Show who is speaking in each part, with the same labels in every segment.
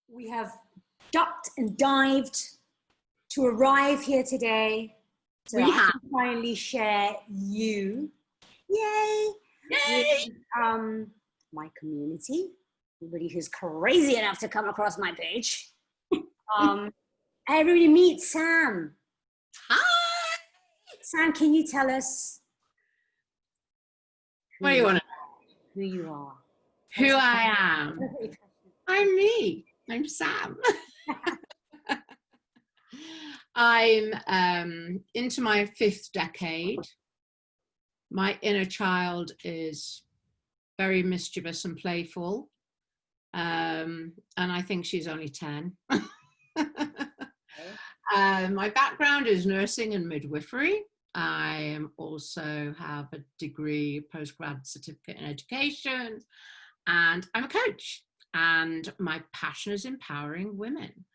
Speaker 1: We have ducked and dived to arrive here today. So I can finally share you, yay, with my community, everybody who's crazy enough to come across my page. Everybody meet Sam.
Speaker 2: Hi.
Speaker 1: Sam, can you tell us
Speaker 2: what do you want to
Speaker 1: know? Who you are?
Speaker 2: Who I am? I'm me. I'm Sam. I'm into my 5th decade. My inner child is very mischievous and playful. And I think she's only 10. My background is nursing and midwifery. I also have a degree, postgrad certificate in education, and I'm a coach. And my passion is empowering women.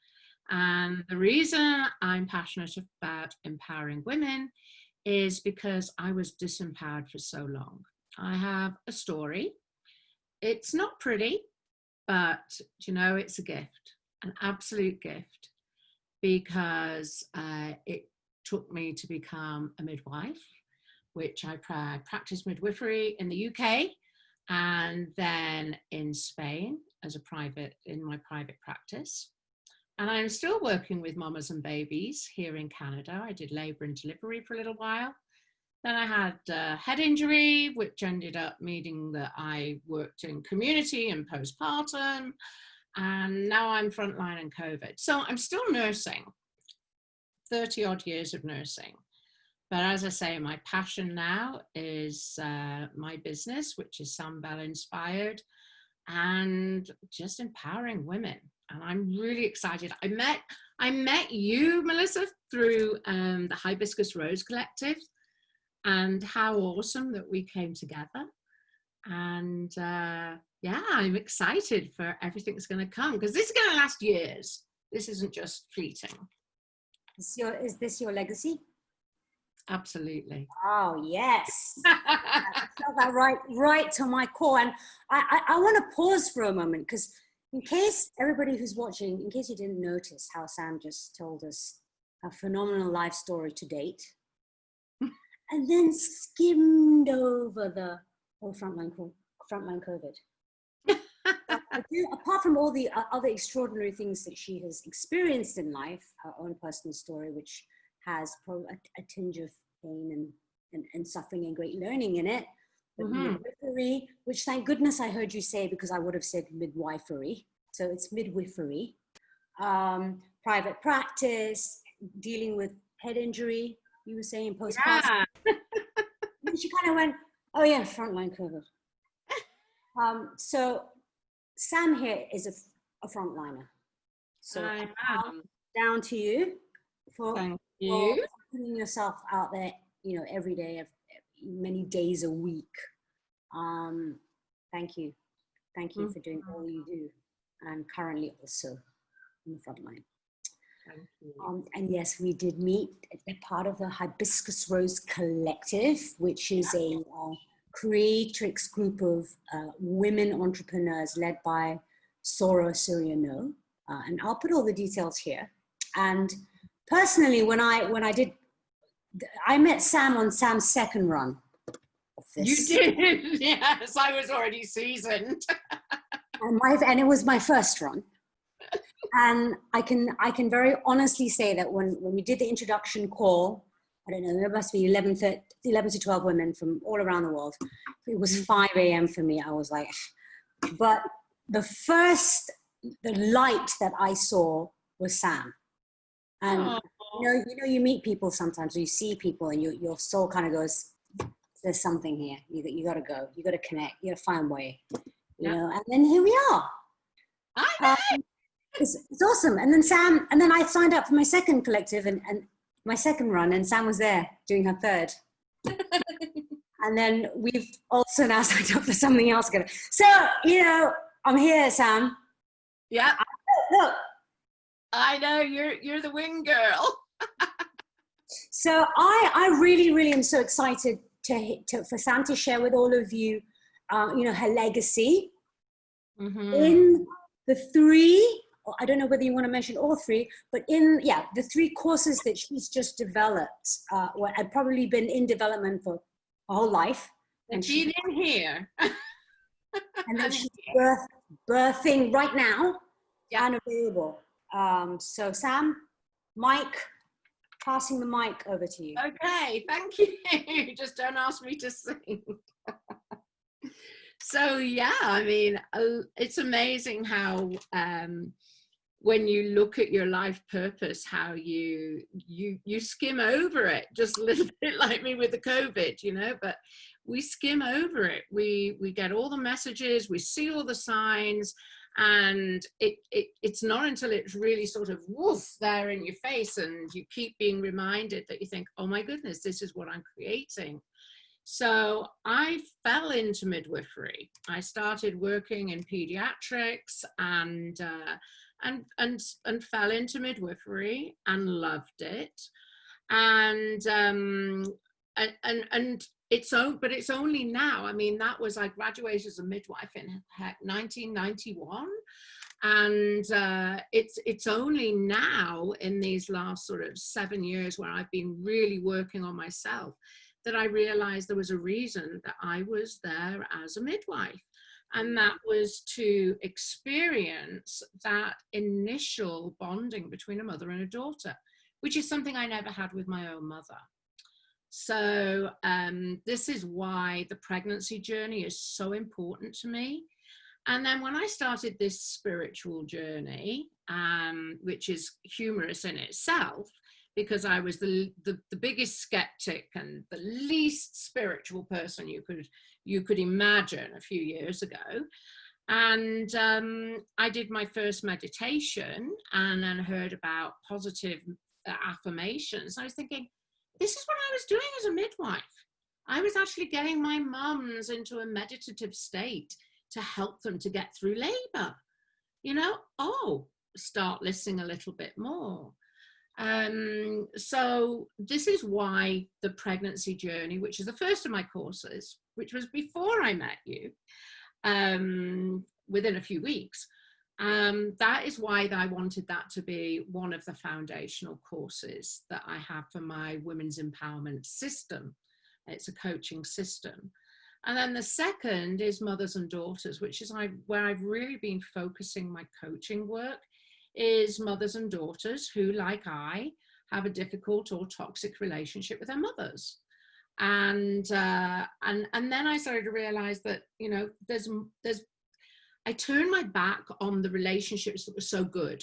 Speaker 2: And the reason I'm passionate about empowering women is because I was disempowered for so long. I have a story. It's not pretty, but you know, it's a gift, an absolute gift, because it took me to become a midwife, which I practiced midwifery in the UK and then in Spain as in my private practice. And I'm still working with mamas and babies here in Canada. I did labor and delivery for a little while. Then I had a head injury, which ended up meaning that I worked in community and postpartum. And now I'm frontline and COVID. So I'm still nursing, 30 odd years of nursing. But as I say, my passion now is my business, which is Sam Bell Inspired, and just empowering women. And I'm really excited. I met you, Melissa, through the Hibiscus Rose Collective, and how awesome that we came together. And yeah, I'm excited for everything that's going to come, because this is going to last years. This isn't just fleeting.
Speaker 1: Is this your legacy?
Speaker 2: Absolutely.
Speaker 1: Oh, yes. I felt that right to my core. And I want to pause for a moment, because in case everybody who's watching, in case you didn't notice how Sam just told us a phenomenal life story to date, and then skimmed over the whole frontline COVID. Apart from all the other extraordinary things that she has experienced in life, her own personal story, which has a tinge of pain and suffering and great learning in it. But midwifery, which thank goodness I heard you say, because I would have said midwifery. So it's midwifery. Private practice, dealing with head injury, you were saying postpartum. Yeah. And she kind of went, oh yeah, frontline COVID. So Sam here is a frontliner. So down to you for putting yourself out there, you know, every day, many days a week. Thank you. Thank you for doing all you do, and currently also in the front line. Thank you. And yes, we did meet a part of the Hibiscus Rose Collective, which is a creatrix group of women entrepreneurs led by Sora Suriano. And I'll put all the details here. And personally, when I met Sam on Sam's second run of this.
Speaker 2: You did, yes, I was already seasoned.
Speaker 1: And it was my first run. And I can very honestly say that when we did the introduction call, I don't know, there must be 11 to 12 women from all around the world. It was 5 a.m. for me. I was like, but the light that I saw was Sam. And you know, you meet people sometimes, or you see people, and your soul kind of goes, there's something here. You got to go. You got to connect. You got to find a way. You know, and then here we are. It's awesome. And then I signed up for my second collective and my second run, and Sam was there doing her third. And then we've also now signed up for something else. So, you know, I'm here, Sam.
Speaker 2: Yeah.
Speaker 1: Look.
Speaker 2: I know, you're the wing girl.
Speaker 1: So I really, really am so excited for Sam to share with all of you, you know, her legacy in the 3 or I don't know whether you want to mention all three, but in, yeah, the three courses that she's just developed, had probably been in development for her whole life.
Speaker 2: And been in here.
Speaker 1: And then she's birthing right now,
Speaker 2: yeah,
Speaker 1: and available. So Sam, Mike, passing the mic over to you.
Speaker 2: Okay, thank you. Just don't ask me to sing. So yeah, I mean, it's amazing how when you look at your life purpose, how you skim over it, just a little bit like me with the COVID, you know, but we skim over it. We get all the messages, we see all the signs, and it's not until it's really sort of woof there in your face and you keep being reminded that you think, oh my goodness, this is what I'm creating. So I fell into midwifery. I started working in pediatrics and fell into midwifery and loved it. And it's only now. I mean, I graduated as a midwife in 1991. And it's only now in these last sort of 7 years where I've been really working on myself that I realized there was a reason that I was there as a midwife. And that was to experience that initial bonding between a mother and a daughter, which is something I never had with my own mother. So this is why the pregnancy journey is so important to me. And then when I started this spiritual journey, which is humorous in itself, because I was the biggest skeptic and the least spiritual person you could imagine a few years ago. And I did my first meditation and then heard about positive affirmations. I was thinking, this is what I was doing as a midwife. I was actually getting my mums into a meditative state to help them to get through labor. You know, start listening a little bit more. So this is why the pregnancy journey, which is the first of my courses, which was before I met you, within a few weeks, that is why I wanted that to be one of the foundational courses that I have for my women's empowerment system. It's a coaching system. And then the second is mothers and daughters, which is where I've really been focusing my coaching work, is mothers and daughters who, like I, have a difficult or toxic relationship with their mothers. And then I started to realize that, you know, I turned my back on the relationships that were so good,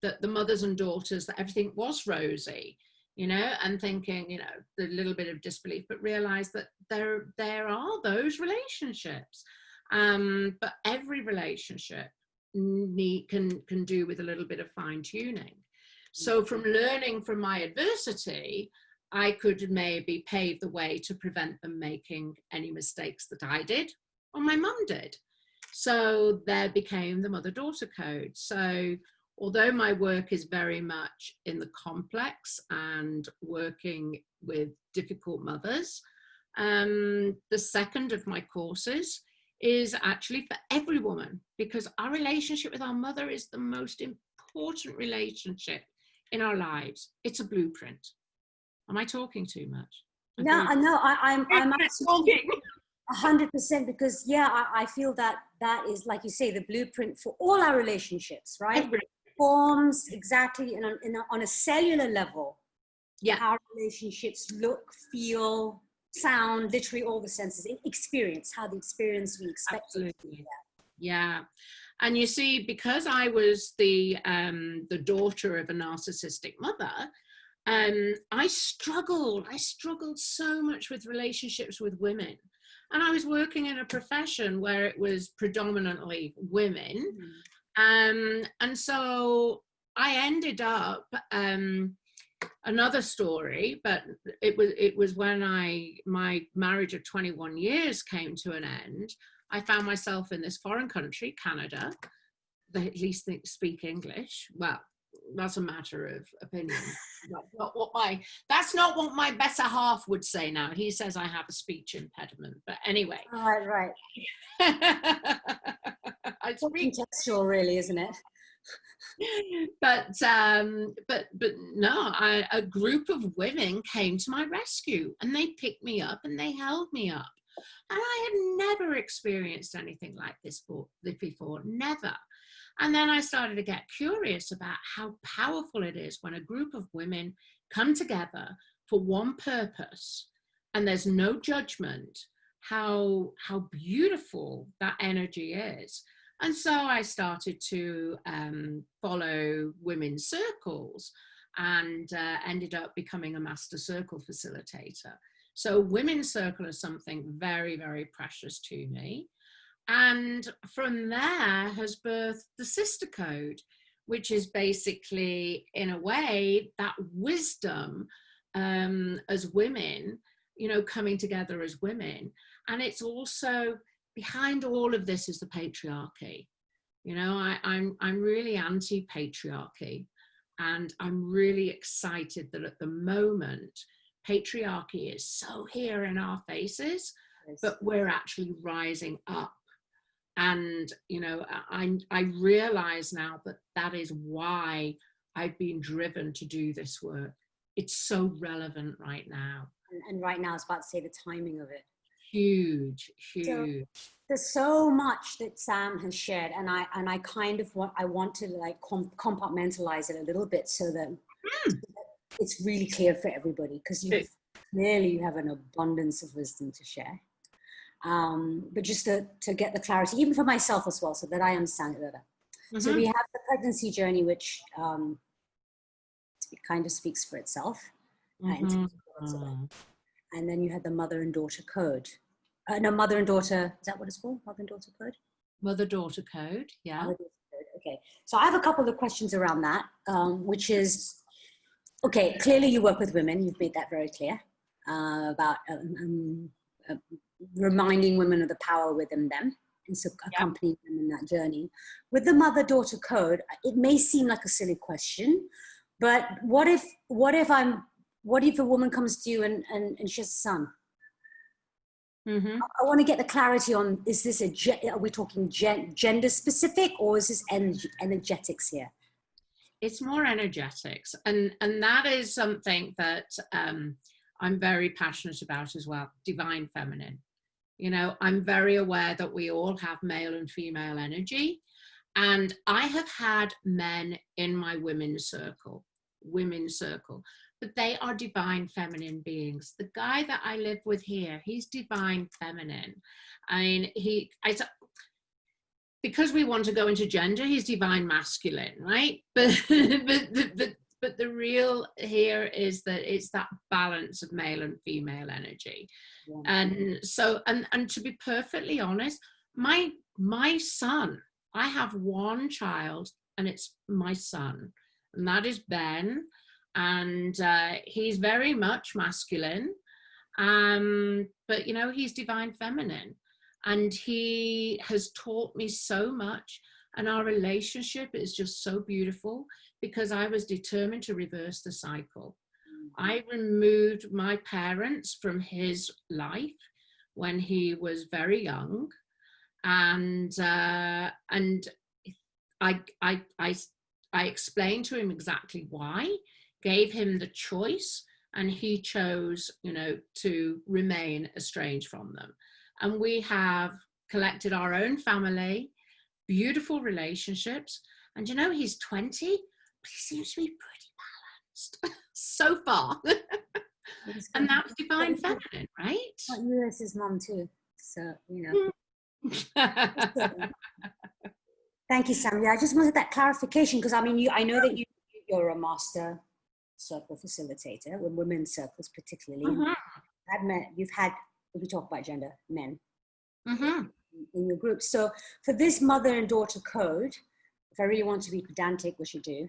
Speaker 2: that the mothers and daughters, that everything was rosy, you know, and thinking, you know, the little bit of disbelief, but realize that there are those relationships. But every relationship can do with a little bit of fine tuning. So from learning from my adversity, I could maybe pave the way to prevent them making any mistakes that I did or my mum did. So there became the mother-daughter code. So although my work is very much in the complex and working with difficult mothers, the second of my courses is actually for every woman, because our relationship with our mother is the most important relationship in our lives. It's a blueprint. Am I talking too much?
Speaker 1: No, I'm talking 100%, because yeah, I feel that is, like you say, the blueprint for all our relationships, right? Forms exactly, and on a cellular level, yeah, our relationships look, feel, sound, literally all the senses, experience, how the experience we expect it to be.
Speaker 2: Yeah. And you see, because I was the daughter of a narcissistic mother, I struggled so much with relationships with women. And I was working in a profession where it was predominantly women. And so I ended up, another story, but it was when my marriage of 21 years came to an end. I found myself in this foreign country, Canada. They at least speak English. Well, that's a matter of opinion. That's not what my better half would say now. He says I have a speech impediment. But anyway.
Speaker 1: Right. It's contextual, really, isn't it?
Speaker 2: But no, a group of women came to my rescue, and they picked me up and they held me up. And I had never experienced anything like this before, never. And then I started to get curious about how powerful it is when a group of women come together for one purpose and there's no judgment, how beautiful that energy is. And so I started to follow women's circles and ended up becoming a master circle facilitator. So women's circle is something very, very precious to me. And from there has birthed the sister code, which is basically, in a way, that wisdom as women, you know, coming together as women. And it's also, behind all of this is the patriarchy. You know, I'm really anti-patriarchy, and I'm really excited that at the moment, patriarchy is so here in our faces, but we're actually rising up. And, you know, I realize now that that is why I've been driven to do this work. It's so relevant right now.
Speaker 1: And right now, I was about to say the timing of it.
Speaker 2: Huge.
Speaker 1: So, there's so much that Sam has shared, and I kind of want to like compartmentalize it a little bit so that it's really clear for everybody, because clearly you have an abundance of wisdom to share. But just to get the clarity, even for myself as well, so that I understand it better. Mm-hmm. So we have the pregnancy journey, which it kind of speaks for itself. Mm-hmm. And then you had the mother and daughter code. No, mother and daughter, is that what it's called? Mother and daughter code?
Speaker 2: Mother-daughter code, yeah. Mother-daughter code.
Speaker 1: Okay, so I have a couple of questions around that, which is, okay, clearly you work with women, you've made that very clear, about reminding women of the power within them, and so accompanying them in that journey. With the mother-daughter code, it may seem like a silly question, but what if a woman comes to you and she has a son? Mm-hmm. I want to get the clarity on, is this are we talking gender specific, or is this energetics here?
Speaker 2: It's more energetics. And that is something that I'm very passionate about as well, divine feminine. You know, I'm very aware that we all have male and female energy. And I have had men in my women's circle, but they are divine feminine beings. The guy that I live with here, he's divine feminine. I mean, because we want to go into gender, he's divine masculine, right? But the real here is that it's that balance of male and female energy. Yeah. And so, and to be perfectly honest, my son, I have one child, and it's my son, and that is Ben. And he's very much masculine, but, you know, he's divine feminine. And he has taught me so much. And our relationship is just so beautiful, because I was determined to reverse the cycle. I removed my parents from his life when he was very young. And I explained to him exactly why, gave him the choice, and he chose, you know, to remain estranged from them. And we have collected our own family, beautiful relationships. And, you know, he's 20, but he seems to be pretty balanced so far. And that's divine feminine, right?
Speaker 1: Well, you as his mom too, so, you know. Thank you, Sam. Yeah, I just wanted that clarification, because I mean, I know that you're a master circle facilitator with women's circles, particularly. Mm-hmm. We talk about gender, men, mm-hmm. in your group. So for this mother and daughter code, if I really want to be pedantic, which you do,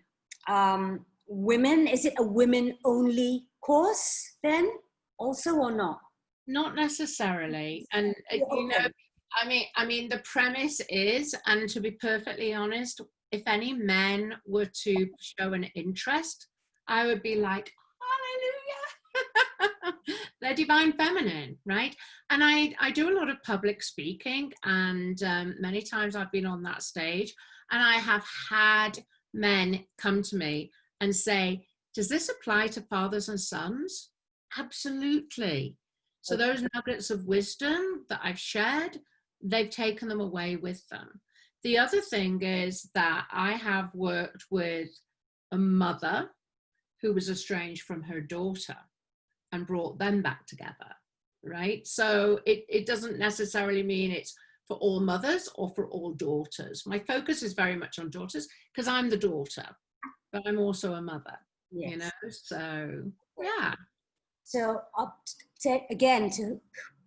Speaker 1: women, is it a women only course then also, or not?
Speaker 2: Not necessarily. And you know, I mean, the premise is, and to be perfectly honest, if any men were to show an interest, I would be like, hallelujah. They're divine feminine, right? And I do a lot of public speaking, and many times I've been on that stage, and I have had men come to me and say, does this apply to fathers and sons? Absolutely. So those nuggets of wisdom that I've shared, they've taken them away with them. The other thing is that I have worked with a mother who was estranged from her daughter and brought them back together, right? So it doesn't necessarily mean it's for all mothers or for all daughters. My focus is very much on daughters because I'm the daughter, but I'm also a mother,
Speaker 1: Yes.
Speaker 2: you know? So, yeah.
Speaker 1: So again, to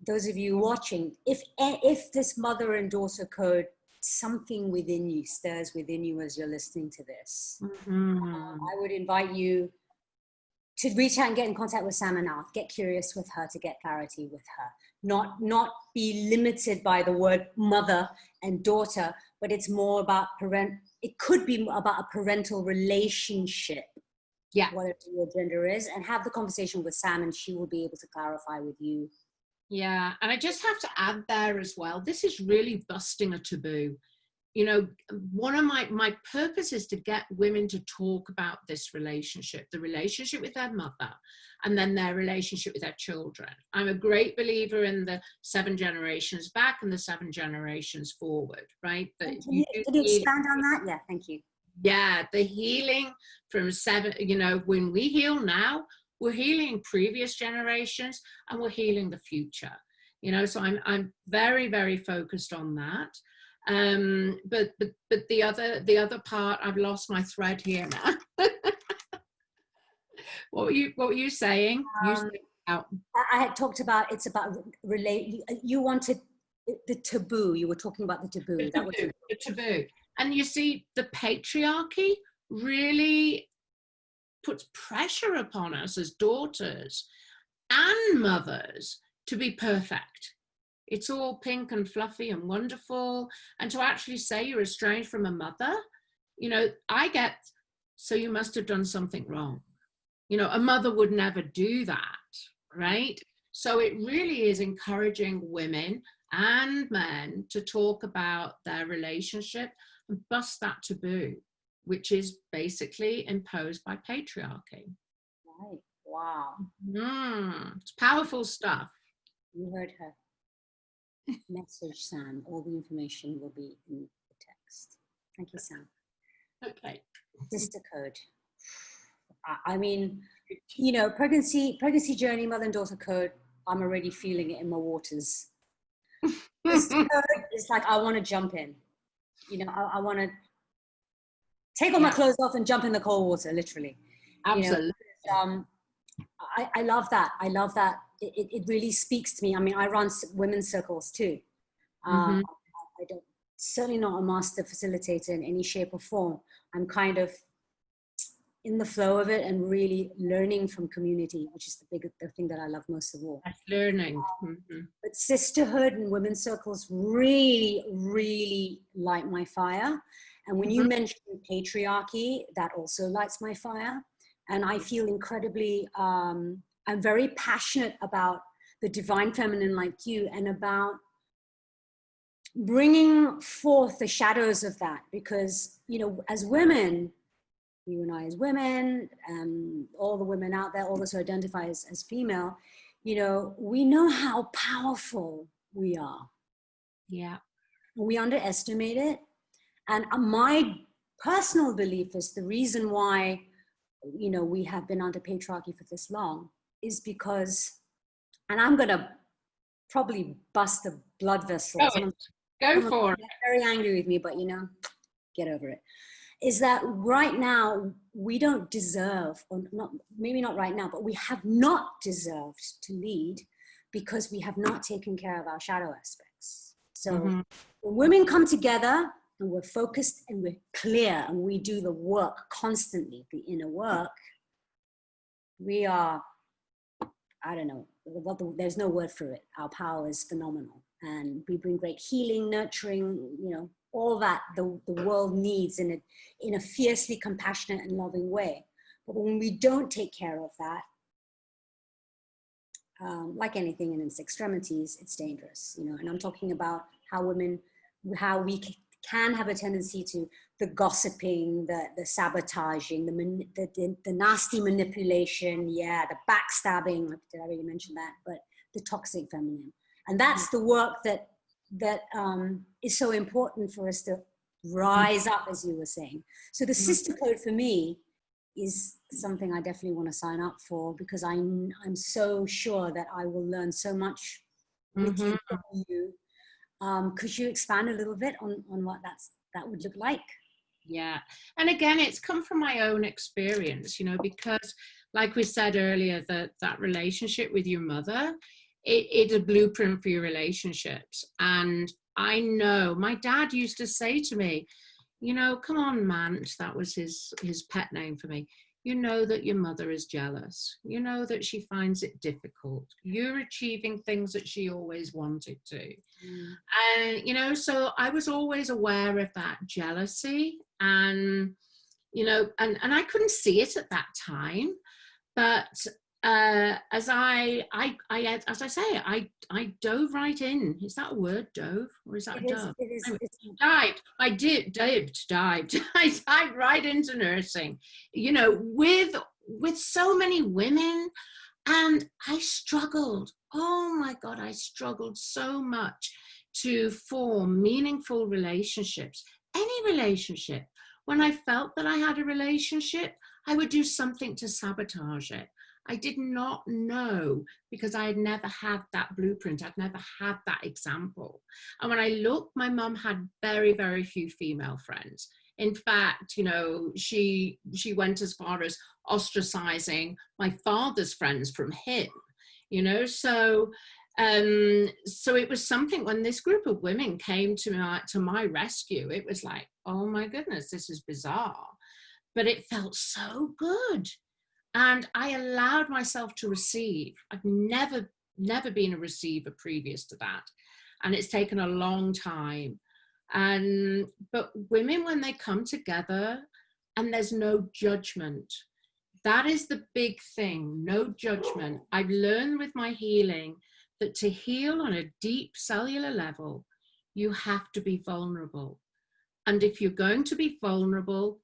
Speaker 1: those of you watching, if this mother and daughter code, something within you stirs within you as you're listening to this, I would invite you to reach out and get in contact with Sam and Alf. Get curious with her to get clarity with her. Not be limited by the word mother and daughter, but it's more about it could be about a parental relationship.
Speaker 2: Yeah.
Speaker 1: Whatever your gender is, and have the conversation with Sam, and she will be able to clarify with you.
Speaker 2: Yeah, and I just have to add there as well, this is really busting a taboo. You know, one of my purpose is to get women to talk about this relationship, the relationship with their mother, and then their relationship with their children. I'm a great believer in the 7 generations back and the 7 generations forward, right?
Speaker 1: Can you expand on that? Yeah, thank you.
Speaker 2: Yeah, the healing from 7, you know, when we heal now, we're healing previous generations and we're healing the future, you know, so I'm very, very focused on that. But the other part, I've lost my thread here now. What were you saying?
Speaker 1: I had talked about, it's about you wanted the taboo. You were talking about the taboo.
Speaker 2: The taboo. And you see, the patriarchy really puts pressure upon us as daughters and mothers to be perfect. It's all pink and fluffy and wonderful. And to actually say you're estranged from a mother, you know, so you must have done something wrong. You know, a mother would never do that, right? So it really is encouraging women and men to talk about their relationship and bust that taboo, which is basically imposed by patriarchy.
Speaker 1: Right. Wow.
Speaker 2: It's powerful stuff.
Speaker 1: You heard her. Message Sam. All the information will be in the text. Thank you, Sam.
Speaker 2: Okay.
Speaker 1: Sister code. I mean, you know, pregnancy journey, mother and daughter code. I'm already feeling it in my waters. Sister code is like, I want to jump in. You know, I want to take all my clothes off and jump in the cold water, literally.
Speaker 2: Absolutely.
Speaker 1: You know, I love that. I love that. It really speaks to me. I mean, I run women's circles too. I don't, certainly not a master facilitator in any shape or form. I'm kind of in the flow of it and really learning from community, which is the thing that I love most of all.
Speaker 2: That's learning.
Speaker 1: But sisterhood and women's circles really, really light my fire. And when you mentioned patriarchy, that also lights my fire. And I feel incredibly, I'm very passionate about the divine feminine like you, and about bringing forth the shadows of that. Because, you know, as women, you and I as women, all the women out there, all those who identify as female, you know, we know how powerful we are.
Speaker 2: Yeah.
Speaker 1: We underestimate it. And my personal belief is the reason why, you know, we have been under patriarchy for this long is because, and I'm going to probably bust a blood vessel.
Speaker 2: Go for it.
Speaker 1: Very angry with me, but, you know, get over it. Is that right now we don't deserve, or not, maybe not right now, but we have not deserved to lead because we have not taken care of our shadow aspects. So when women come together and we're focused and we're clear and we do the work constantly, the inner work, we are, I don't know, there's no word for it. Our power is phenomenal. And we bring great healing, nurturing, you know, all that the world needs in a fiercely compassionate and loving way. But when we don't take care of that, like anything in its extremities, it's dangerous, you know. And I'm talking about how women, how we can have a tendency to the gossiping, the sabotaging, the nasty manipulation, yeah, the backstabbing. Did I already mention that? But the toxic feminine, and that's the work that is so important for us to rise up, as you were saying. So the sisterhood for me is something I definitely want to sign up for, because I'm so sure that I will learn so much with you. From you. Could you expand a little bit on what that would look like?
Speaker 2: Yeah. And again, it's come from my own experience, you know, because like we said earlier, that relationship with your mother, it's a blueprint for your relationships. And I know my dad used to say to me, you know, come on, man, that was his pet name for me. You know that your mother is jealous. You know that she finds it difficult. You're achieving things that she always wanted to. And, you know, so I was always aware of that jealousy, and, you know, and I couldn't see it at that time. But as I dove right in. Is that a word, dove, or is that dove?
Speaker 1: It is.
Speaker 2: Dived. I dived. I dived right into nursing. You know, with so many women, and I struggled. Oh my God, I struggled so much to form meaningful relationships. Any relationship. When I felt that I had a relationship, I would do something to sabotage it. I did not know, because I had never had that blueprint. I'd never had that example. And when I looked, my mum had very, very few female friends. In fact, you know, she went as far as ostracizing my father's friends from him, you know. So it was something, when this group of women came to my rescue, it was like, oh my goodness, this is bizarre. But it felt so good. And I allowed myself to receive. I've never been a receiver previous to that. And it's taken a long time. But women, when they come together and there's no judgment, that is the big thing, no judgment. I've learned with my healing that to heal on a deep cellular level, you have to be vulnerable. And if you're going to be vulnerable,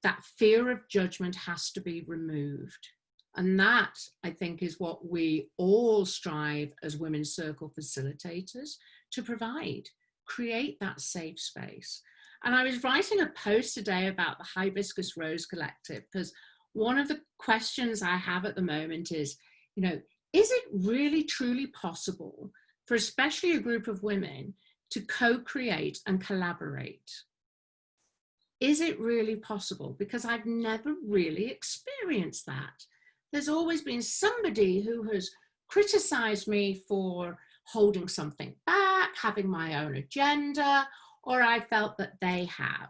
Speaker 2: that fear of judgment has to be removed. And that, I think, is what we all strive as Women's Circle facilitators to provide, create that safe space. And I was writing a post today about the Hibiscus Rose Collective, because one of the questions I have at the moment is, you know, is it really truly possible for especially a group of women to co-create and collaborate? Is it really possible? Because I've never really experienced that. There's always been somebody who has criticized me for holding something back, having my own agenda, or I felt that they have.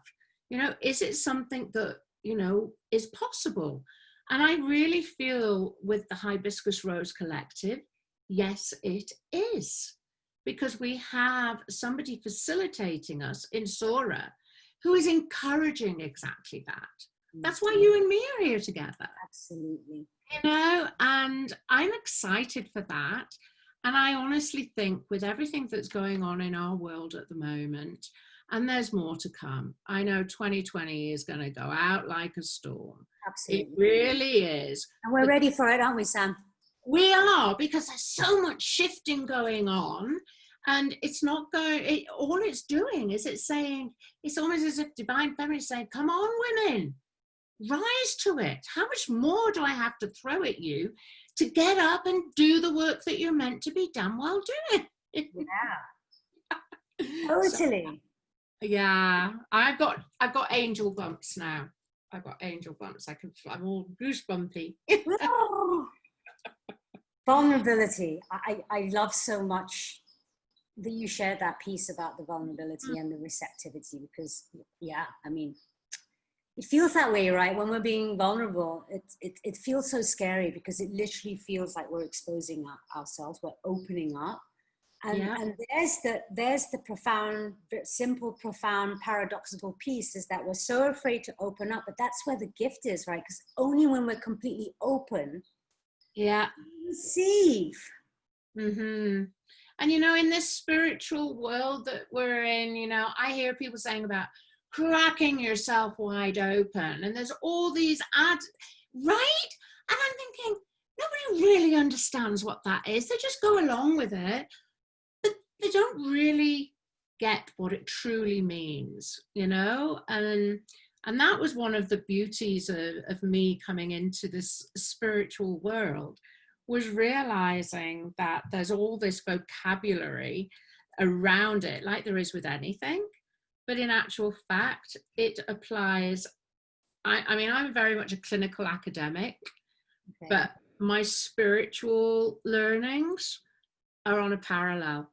Speaker 2: You know, is it something that, you know, is possible? And I really feel with the Hibiscus Rose Collective, yes, it is. Because we have somebody facilitating us in Sora who is encouraging exactly that. That's why you and me are here together.
Speaker 1: Absolutely.
Speaker 2: You know, and I'm excited for that. And I honestly think with everything that's going on in our world at the moment, and there's more to come, I know 2020 is going to go out like a storm.
Speaker 1: Absolutely.
Speaker 2: It really is.
Speaker 1: And we're ready for it, aren't we, Sam?
Speaker 2: We are, because there's so much shifting going on. And it's not going, all it's doing is it's saying, it's almost as if divine feminine is saying, come on, women, rise to it. How much more do I have to throw at you to get up and do the work that you're meant to be damn well doing?
Speaker 1: Yeah. Totally.
Speaker 2: So, yeah, I've got angel bumps now. I've got angel bumps. I'm all goosebumpy.
Speaker 1: Vulnerability. I love so much that you shared that piece about the vulnerability and the receptivity, because yeah, I mean, it feels that way, right? When we're being vulnerable, it feels so scary, because it literally feels like we're exposing ourselves, we're opening up. And there's the profound, simple, profound, paradoxical piece, is that we're so afraid to open up, but that's where the gift is, right? Because only when we're completely open
Speaker 2: Yeah.
Speaker 1: Receive.
Speaker 2: Mm-hmm. And, you know, in this spiritual world that we're in, you know, I hear people saying about cracking yourself wide open. And there's all these ads, right? And I'm thinking, nobody really understands what that is. They just go along with it, but they don't really get what it truly means, you know? And that was one of the beauties of me coming into this spiritual world, was realizing that there's all this vocabulary around it, like there is with anything, but in actual fact, it applies. I mean, I'm very much a clinical academic,
Speaker 1: Okay.
Speaker 2: but my spiritual learnings are on a parallel.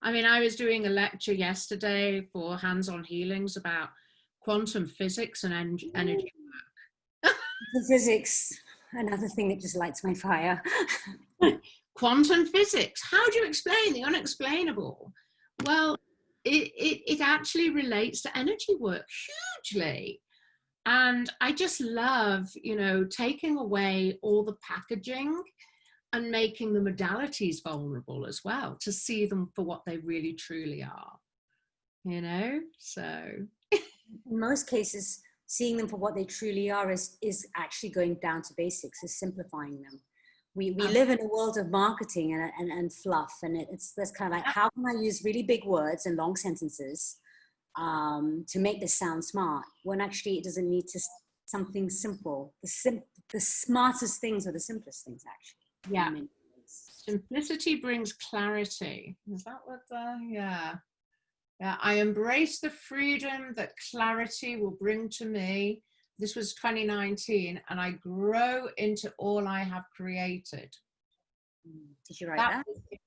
Speaker 2: I mean, I was doing a lecture yesterday for hands-on healings about quantum physics and energy.
Speaker 1: The physics, another thing that just lights my fire.
Speaker 2: Quantum physics, how do you explain the unexplainable? Well, it actually relates to energy work hugely. And I just love, you know, taking away all the packaging and making the modalities vulnerable as well, to see them for what they really truly are, you know? So
Speaker 1: In most cases, seeing them for what they truly are is actually going down to basics, is simplifying them. We live in a world of marketing and fluff, and it's that's kind of like, how can I use really big words and long sentences to make this sound smart, when actually it doesn't need to, something simple. The smartest things are the simplest things, actually.
Speaker 2: yeah, simplicity brings clarity. Is that what yeah. Yeah, I embrace the freedom that clarity will bring to me. This was 2019, and I grow into all I have created.
Speaker 1: Did you write that?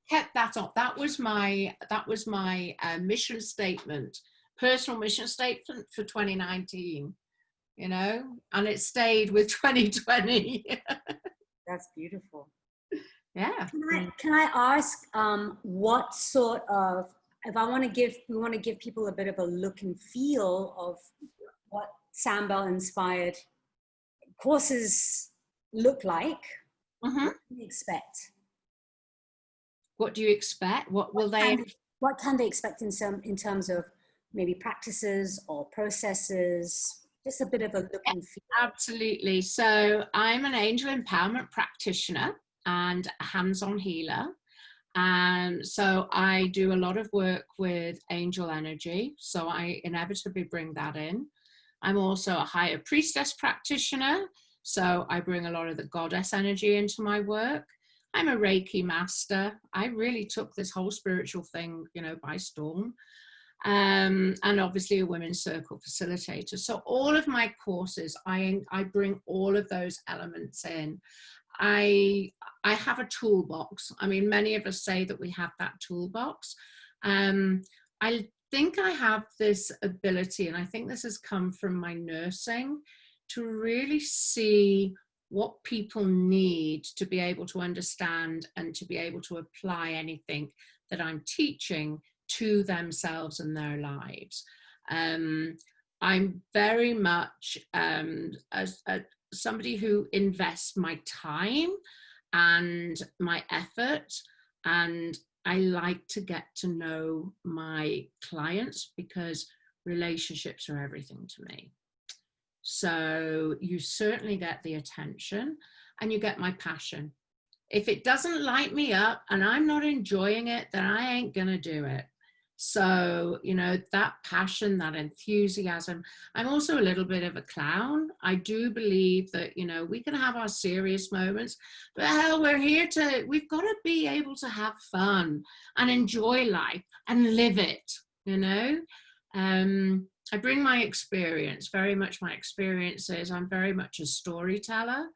Speaker 2: Kept that on. That was my mission statement, personal mission statement for 2019. You know, and it stayed with 2020.
Speaker 1: That's beautiful.
Speaker 2: Yeah.
Speaker 1: Can I ask what sort of, if we want to give people a bit of a look and feel of what Sambal inspired courses look like,
Speaker 2: Mm-hmm.
Speaker 1: what can they expect?
Speaker 2: What do you expect? What will they?
Speaker 1: What can they expect in terms of maybe practices or processes? Just a bit of a look and feel.
Speaker 2: Absolutely. So I'm an angel empowerment practitioner and a hands-on healer. And so I do a lot of work with angel energy. So I inevitably bring that in. I'm also a higher priestess practitioner. So I bring a lot of the goddess energy into my work. I'm a Reiki master. I really took this whole spiritual thing, you know, by storm. And obviously a women's circle facilitator. So all of my courses, I bring all of those elements in. I have a toolbox. I mean, many of us say that we have that toolbox. I think I have this ability, and I think this has come from my nursing, to really see what people need to be able to understand and to be able to apply anything that I'm teaching to themselves and their lives. I'm very much somebody who invests my time and my effort, and I like to get to know my clients because relationships are everything to me. So you certainly get the attention and you get my passion. If it doesn't light me up and I'm not enjoying it, then I ain't gonna do it. So, you know, that passion, that enthusiasm. I'm also a little bit of a clown. I do believe that, you know, we can have our serious moments, but hell, we've got to be able to have fun and enjoy life and live it, you know. I bring my experience, very much my experiences. I'm very much a storyteller.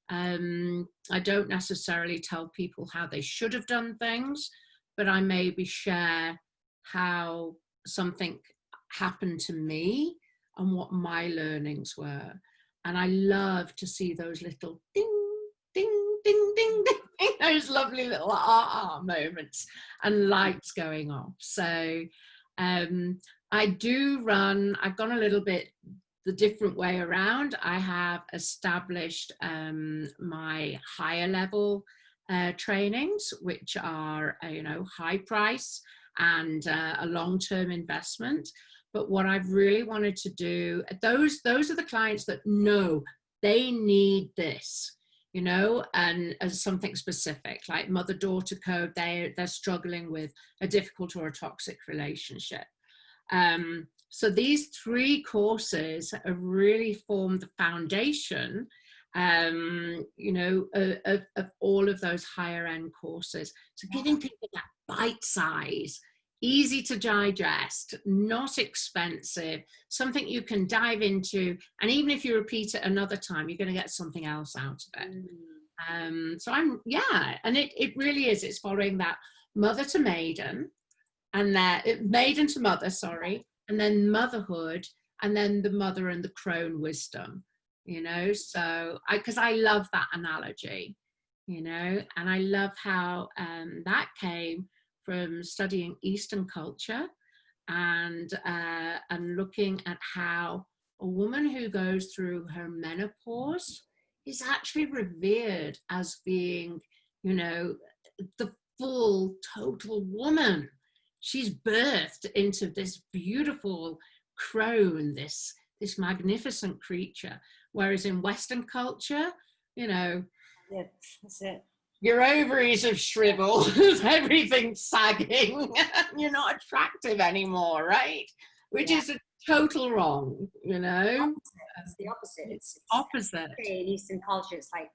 Speaker 2: I don't necessarily tell people how they should have done things, but I maybe share how something happened to me and what my learnings were. And I love to see those little ding, ding, ding, ding, ding, those lovely little moments and lights going off. So I do run, I've gone a little bit the different way around. I have established my higher level trainings, which are, high price and a long-term investment. But what I've really wanted to do, those are the clients that know they need this, and as something specific, like mother-daughter code, they're struggling with a difficult or a toxic relationship. So these 3 courses have really formed the foundation, of all of those higher end courses. So giving people that bite size, easy to digest, not expensive, something you can dive into. And even if you repeat it another time, you're going to get something else out of it. So and it really is, it's following that mother to maiden, and that maiden to mother, sorry, and then motherhood, and then the mother and the crone wisdom, so because I love that analogy, and I love how that came from studying Eastern culture and looking at how a woman who goes through her menopause is actually revered as being, the full total woman. She's birthed into this beautiful crone, this magnificent creature. Whereas in Western culture,
Speaker 1: That's it.
Speaker 2: your ovaries have shriveled, everything's sagging, you're not attractive anymore, right? Which is a total wrong,
Speaker 1: It's the opposite. It's
Speaker 2: opposite.
Speaker 1: In Eastern culture, it's like,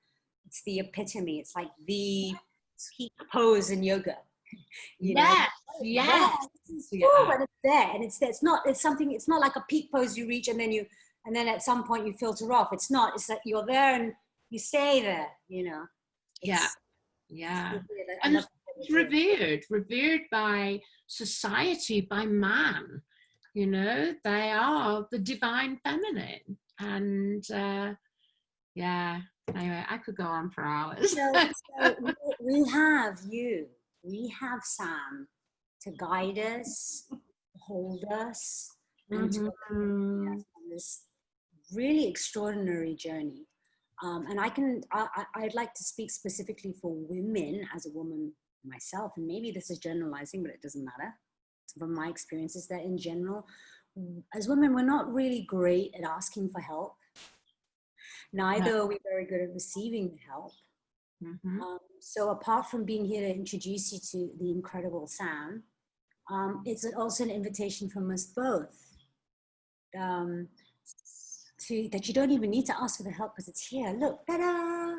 Speaker 1: it's the epitome. It's like the peak pose in yoga.
Speaker 2: Yes.
Speaker 1: And it's there, and it's not like a peak pose you reach and then at some point you filter off. It's not. It's that you're there and you stay there.
Speaker 2: And it's revered by society, by man. They are the divine feminine, and anyway, I could go on for hours.
Speaker 1: So we have you. We have Sam to guide us, hold us, and to accompany us on this really extraordinary journey. And I'd like to speak specifically for women, as a woman myself, and maybe this is generalizing, but it doesn't matter. From my experiences, that in general, as women, we're not really great at asking for help. Neither are we very good at receiving the help. So apart from being here to introduce you to the incredible Sam, it's also an invitation from us both that you don't even need to ask for the help, because it's here. Look, ta-da!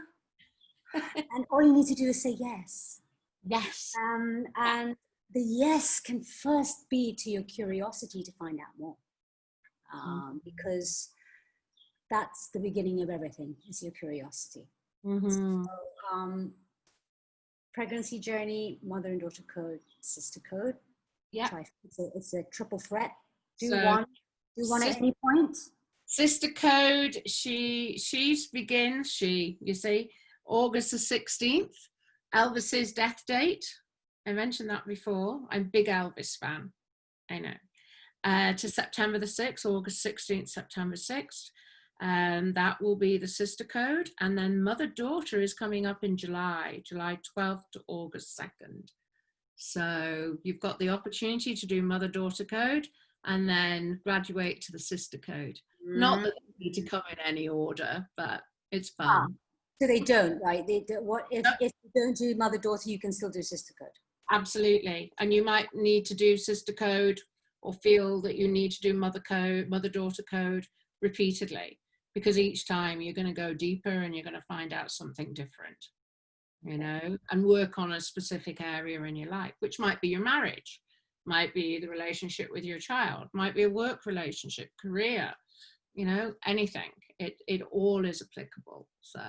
Speaker 1: And all you need to do is say yes.
Speaker 2: Yes.
Speaker 1: And the yes can first be to your curiosity to find out more, because that's the beginning of everything, is your curiosity. So, pregnancy journey, mother and daughter code, sister code.
Speaker 2: Yeah.
Speaker 1: It's a triple threat. Do one at any point.
Speaker 2: Sister code, she begins, you see, August the 16th, Elvis's death date. I mentioned that before. I'm a big Elvis fan. I know. To September the 6th, August 16th, September 6th. That will be the sister code. And then mother-daughter is coming up in July 12th to August 2nd. So you've got the opportunity to do mother-daughter code and then graduate to the sister code. Not that they need to come in any order, but it's fun.
Speaker 1: So they don't, right? If you don't do mother-daughter, you can still do sister code.
Speaker 2: Absolutely. And you might need to do sister code or feel that you need to do mother-daughter code repeatedly, because each time you're going to go deeper and you're going to find out something different, and work on a specific area in your life, which might be your marriage, might be the relationship with your child, might be a work relationship, career, anything. It all is applicable. So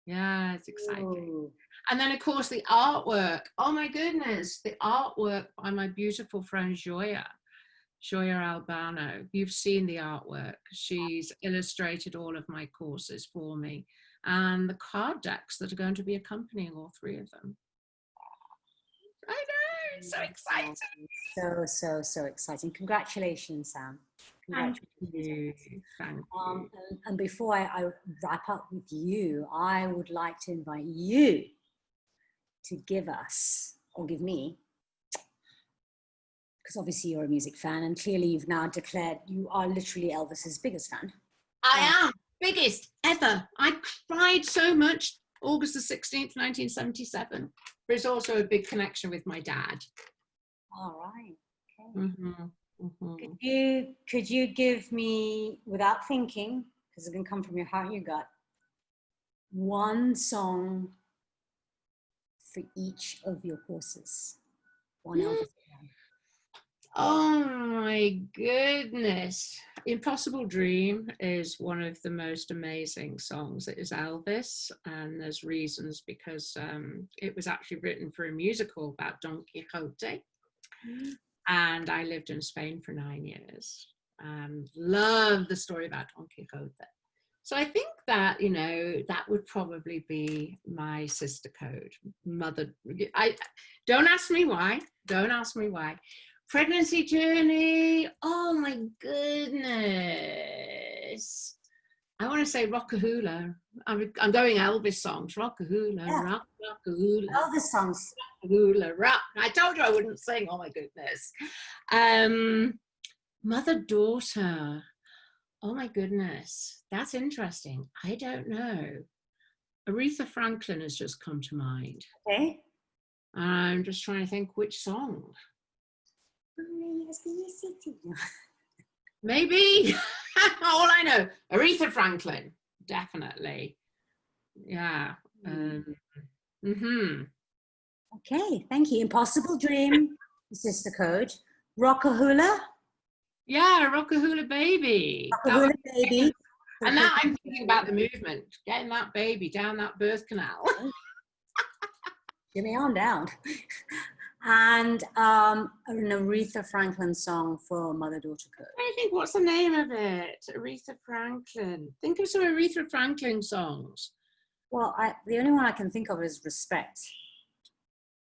Speaker 2: yeah, it's exciting. Ooh. And then of course the artwork. Oh my goodness, the artwork by my beautiful friend Joya Albano. You've seen the artwork. She's illustrated all of my courses for me, and the card decks that are going to be accompanying all 3 of them. I know, it's so exciting.
Speaker 1: So exciting. Congratulations, Sam.
Speaker 2: Thank
Speaker 1: Congratulations.
Speaker 2: you. Thank you.
Speaker 1: And before I wrap up with you, I would like to invite you to give us, or give me, because obviously you're a music fan and clearly you've now declared you are literally Elvis's biggest fan.
Speaker 2: I am biggest ever. I cried so much August the 16th, 1977. But it's also a big connection with my dad.
Speaker 1: All right. Okay.
Speaker 2: Mm-hmm. Mm-hmm.
Speaker 1: Could you give me, without thinking, because it can come from your heart and your gut, one song for each of your courses? One Elvis song.
Speaker 2: Oh my goodness. Impossible Dream is one of the most amazing songs. It is Elvis, and there's reasons, because it was actually written for a musical about Don Quixote. And I lived in Spain for 9 years. Love the story about Don Quixote. So I think that, you know, that would probably be my sister code. Mother, don't ask me why. Don't ask me why. Pregnancy Journey. Oh my goodness. I want to say Rockahula. I'm going Elvis songs. Rockahula,
Speaker 1: Yeah.
Speaker 2: Rockahula.
Speaker 1: Elvis songs.
Speaker 2: Rockahula, rock. I told you I wouldn't sing. Oh my goodness. Mother Daughter. Oh my goodness. That's interesting. I don't know. Aretha Franklin has just come to mind.
Speaker 1: Okay.
Speaker 2: I'm just trying to think which song. Maybe. All I know, Aretha Franklin, definitely. Yeah.
Speaker 1: Okay, thank you. Impossible Dream, Sister Code. Rockahula.
Speaker 2: Yeah, Rockahula Baby.
Speaker 1: Rockahula Baby.
Speaker 2: And now I'm thinking about the movement, getting that baby down that birth canal.
Speaker 1: Get me on down. And an Aretha Franklin song for Mother-Daughter Code.
Speaker 2: I think, what's the name of it? Aretha Franklin. Think of some Aretha Franklin songs.
Speaker 1: Well, the only one I can think of is Respect.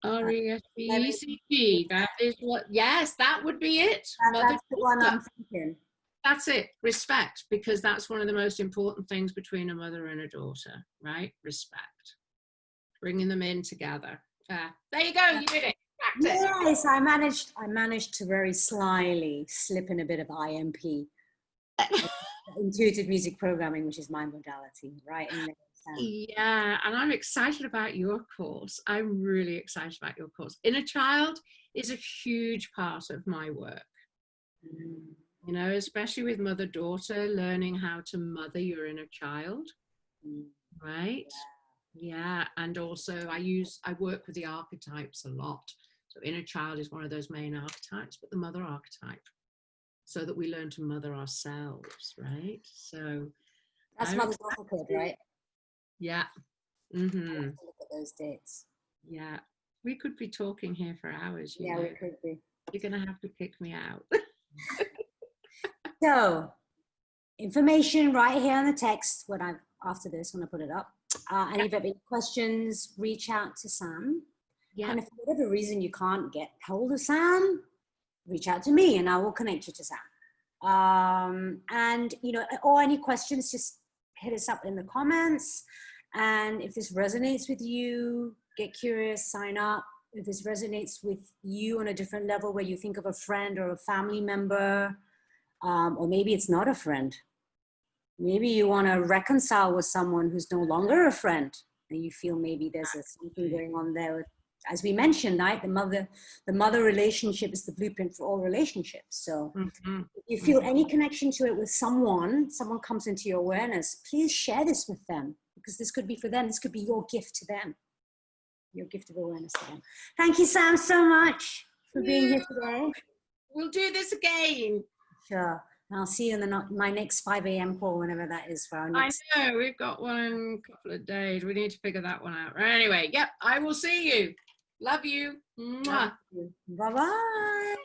Speaker 2: R-E-S-P-E-C-T. That is what, yes, that would be it.
Speaker 1: That's the one I'm thinking.
Speaker 2: That's it, respect, because that's one of the most important things between a mother and a daughter, right? Respect. Bringing them in together. There you go, you did it.
Speaker 1: Yes, I managed to very slyly slip in a bit of IMP, intuitive music programming, which is my modality, right?
Speaker 2: Yeah, and I'm excited about your course. I'm really excited about your course. Inner child is a huge part of my work. You know, especially with mother-daughter, learning how to mother your inner child, right? Yeah, and also I work with the archetypes a lot. So inner child is one of those main archetypes, but the mother archetype, so that we learn to mother ourselves, right? So
Speaker 1: that's Mother's Daughter Code, right?
Speaker 2: Yeah. Mm-hmm.
Speaker 1: Look at those dates.
Speaker 2: Yeah, we could be talking here for hours. You know.
Speaker 1: We could be.
Speaker 2: You're gonna have to kick me out.
Speaker 1: So, information right here on the text. After this, when I put it up. And if you have any questions, reach out to Sam. Yeah. And if for whatever reason you can't get hold of Sam, reach out to me and I will connect you to Sam. And, you know, or any questions, just hit us up in the comments. And if this resonates with you, get curious, sign up. If this resonates with you on a different level where you think of a friend or a family member, or maybe it's not a friend. Maybe you want to reconcile with someone who's no longer a friend and you feel maybe there's something going on there. As we mentioned, right? The mother relationship is the blueprint for all relationships. So if you feel any connection to it with someone comes into your awareness, please share this with them, because this could be for them. This could be your gift to them, your gift of awareness to them. Thank you, Sam, so much for being here today.
Speaker 2: We'll do this again.
Speaker 1: Sure. And I'll see you in my next 5 a.m. call, whenever that is for our next.
Speaker 2: I know, we've got one in a couple of days. We need to figure that one out. Anyway, yep, I will see you. Love you. Mwah.
Speaker 1: Bye-bye.